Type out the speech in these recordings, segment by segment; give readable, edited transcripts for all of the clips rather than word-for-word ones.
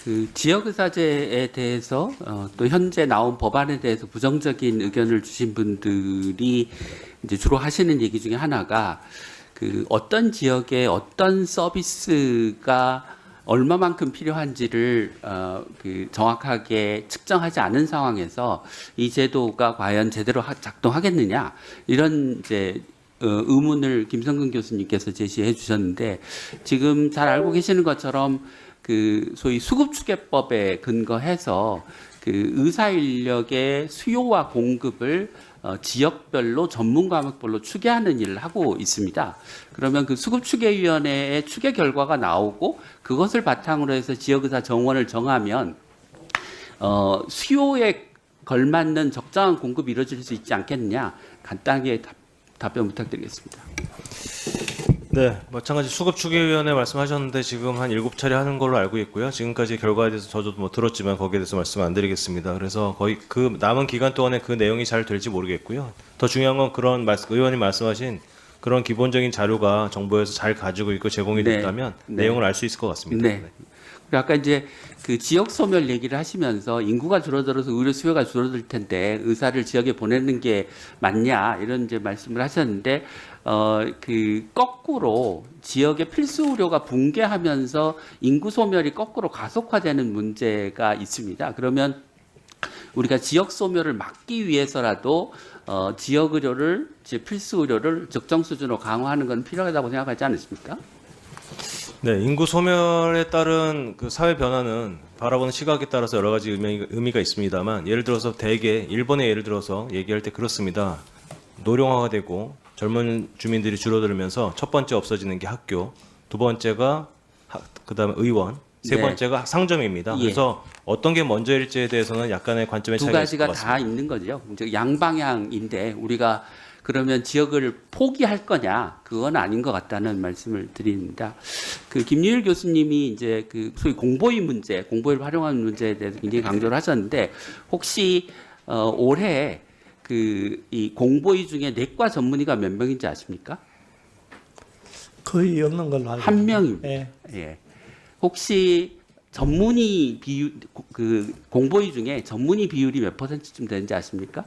그 지역의사제에 대해서 또 현재 나온 법안에 대해서 부정적인 의견을 주신 분들이 이제 주로 하시는 얘기 중에 하나가 그 어떤 지역에 어떤 서비스가 얼마만큼 필요한지를 그 정확하게 측정하지 않은 상황에서 이 제도가 과연 제대로 작동하겠느냐 이런 이제 의문을 김성근 교수님께서 제시해 주셨는데 지금 잘 알고 계시는 것처럼 그 소위 수급추계법에 근거해서 그 의사 인력의 수요와 공급을 지역별로 전문 과목별로 추계하는 일을 하고 있습니다. 그러면 그 수급추계위원회의 추계 결과가 나오고 그것을 바탕으로 해서 지역의사 정원을 정하면 수요에 걸맞는 적정한 공급이 이루어질 수 있지 않겠느냐 간단하게 답변 부탁드리겠습니다. 네, 마찬가지 수급추계위원회 말씀하셨는데 지금 한 7차례 하는 걸로 알고 있고요. 지금까지 결과에 대해서 저도 뭐 들었지만 거기에 대해서 말씀 안 드리겠습니다. 그래서 거의 그 남은 기간 동안에 그 내용이 잘 될지 모르겠고요. 더 중요한 건 그런 의원님 말씀하신 그런 기본적인 자료가 정부에서 잘 가지고 있고 제공이 됐다면 내용을 알 수 있을 것 같습니다. 네. 아까 이제 그 지역 소멸 얘기를 하시면서 인구가 줄어들어서 의료 수요가 줄어들 텐데 의사를 지역에 보내는 게 맞냐 이런 이제 말씀을 하셨는데 그 거꾸로 지역의 필수 의료가 붕괴하면서 인구 소멸이 거꾸로 가속화되는 문제가 있습니다. 그러면 우리가 지역 소멸을 막기 위해서라도 지역 의료를 필수 의료를 적정 수준으로 강화하는 건 필요하다고 생각하지 않으십니까? 네, 인구 소멸에 따른 그 사회 변화는 바라보는 시각에 따라서 여러 가지 의미가 있습니다만 예를 들어서 대개 일본의 예를 들어서 얘기할 때 그렇습니다. 노령화가 되고 젊은 주민들이 줄어들면서 첫 번째 없어지는 게 학교, 두 번째가 그다음에 의원, 세 번째가 상점입니다. 예. 그래서 어떤 게 먼저일지에 대해서는 약간의 관점의 두 차이가 있을 것 가지가 같습니다. 다 있는 거죠. 이제 양방향인데 우리가 그러면 지역을 포기할 거냐? 그건 아닌 것 같다는 말씀을 드립니다. 그 김유일 교수님이 이제 그 소위 공보위 문제, 공보위를 활용하는 문제에 대해서 굉장히 강조를 하셨는데 혹시 올해 그 이 공보위 중에 내과 전문의가 몇 명인지 아십니까? 거의 없는 걸로 알고 한 있습니다. 명입니다. 예. 예. 혹시 전문의 비율 그 공보위 중에 전문의 비율이 몇 %쯤 되는지 아십니까?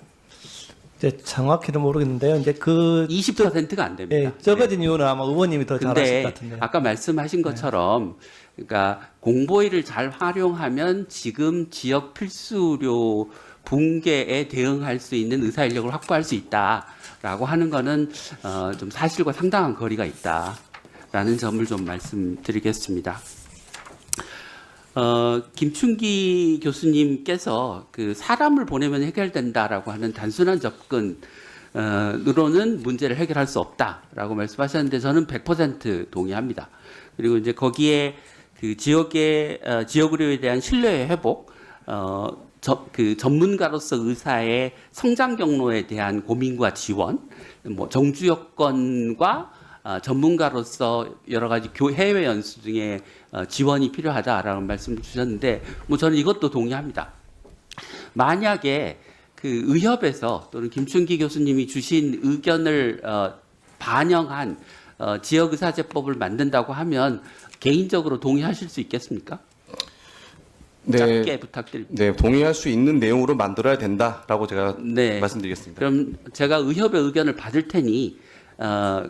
이제 정확히는 모르겠는데요. 이제 그 20%가 안 됩니다. 예, 적어진 이유는 아마 의원님이 더 잘 아실 근데 것 같은데. 아까 말씀하신 것처럼 그러니까 공보위를 잘 활용하면 지금 지역 필수료 붕괴에 대응할 수 있는 의사 인력을 확보할 수 있다라고 하는 거는 좀 사실과 상당한 거리가 있다라는 점을 좀 말씀드리겠습니다. 김춘기 교수님께서 그 사람을 보내면 해결된다라고 하는 단순한 접근으로는 문제를 해결할 수 없다라고 말씀하셨는데 저는 100% 동의합니다. 그리고 이제 거기에 그 지역 의료에 대한 신뢰의 회복, 그 전문가로서 의사의 성장 경로에 대한 고민과 지원, 뭐 정주 여건과 전문가로서 여러 가지 해외 연수 등의 지원이 필요하다라는 말씀을 주셨는데, 뭐 저는 이것도 동의합니다. 만약에 그 의협에서 또는 김춘기 교수님이 주신 의견을 반영한 지역의사제법을 만든다고 하면 개인적으로 동의하실 수 있겠습니까? 짧게 부탁드립니다. 네, 동의할 수 있는 내용으로 만들어야 된다라고 제가 네. 말씀드리겠습니다. 그럼 제가 의협의 의견을 받을 테니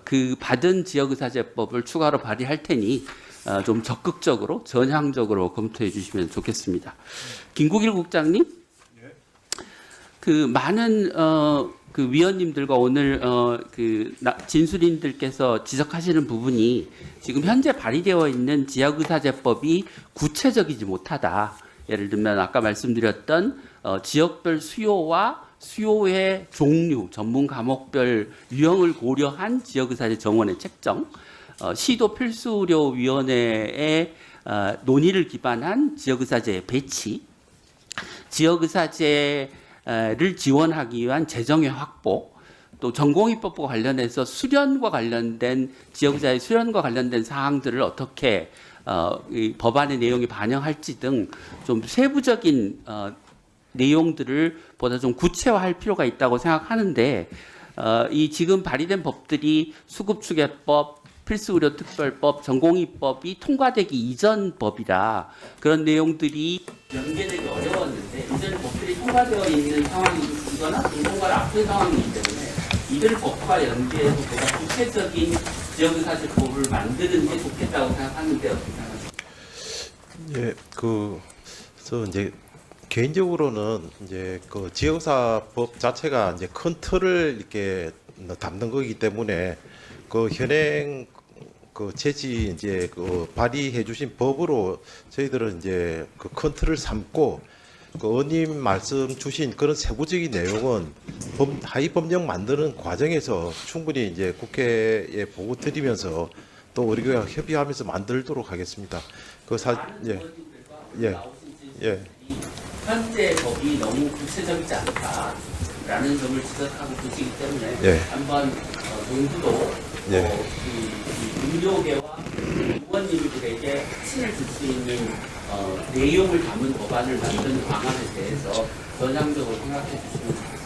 그 받은 지역의사제법을 추가로 발의할 테니 좀 적극적으로 전향적으로 검토해 주시면 좋겠습니다. 김국일 국장님, 그 많은 그 위원님들과 오늘 그 진술인들께서 지적하시는 부분이 지금 현재 발의되어 있는 지역의사제법이 구체적이지 못하다. 예를 들면 아까 말씀드렸던 지역별 수요와 수요의 종류, 전문 과목별 유형을 고려한 지역의사제 정원의 책정, 시도 필수의료위원회의 논의를 기반한 지역의사제의 배치, 지역의사제를 지원하기 위한 재정의 확보, 또 전공의법과 관련해서 수련과 관련된 지역의사의 수련과 관련된 사항들을 어떻게 이 법안의 내용이 반영할지 등 좀 세부적인 내용들을 보다 좀 구체화할 필요가 있다고 생각하는데 이 지금 발의된 법들이 수급추계법, 필수의료특별법, 전공의법이 통과되기 이전 법이라 그런 내용들이 연계되기 어려웠는데 이제는 법들이 통과되어 있는 상황이거나 공통과를 앞둔 상황이기 때문에 이들 법과 연계해서 보다 구체적인 지역의사실법을 만드는 게 좋겠다고 생각하는데 어떻게 생각하십니까? 예, 그래서 이제 개인적으로는 이제 그 지역사법 자체가 이제 큰 틀을 이렇게 담는 거기 때문에 그 현행 그 제지 이제 그 발의해 주신 법으로 저희들은 이제 그 큰 틀을 삼고 그 의원님 말씀 주신 그런 세부적인 내용은 하위 법령 만드는 과정에서 충분히 이제 국회에 보고 드리면서 또 의료계와 협의하면서 만들도록 하겠습니다. 예. 예. 현재 법이 너무 구체적이지 않다라는 점을 지적하고 계시기 때문에 예. 한번 정부도 예. 이 의료계와 의원님들에게 확신을 줄 수 있는 내용을 담은 법안을 만드는 방안에 대해서 전향적으로 생각해 주시면 좋겠습니다.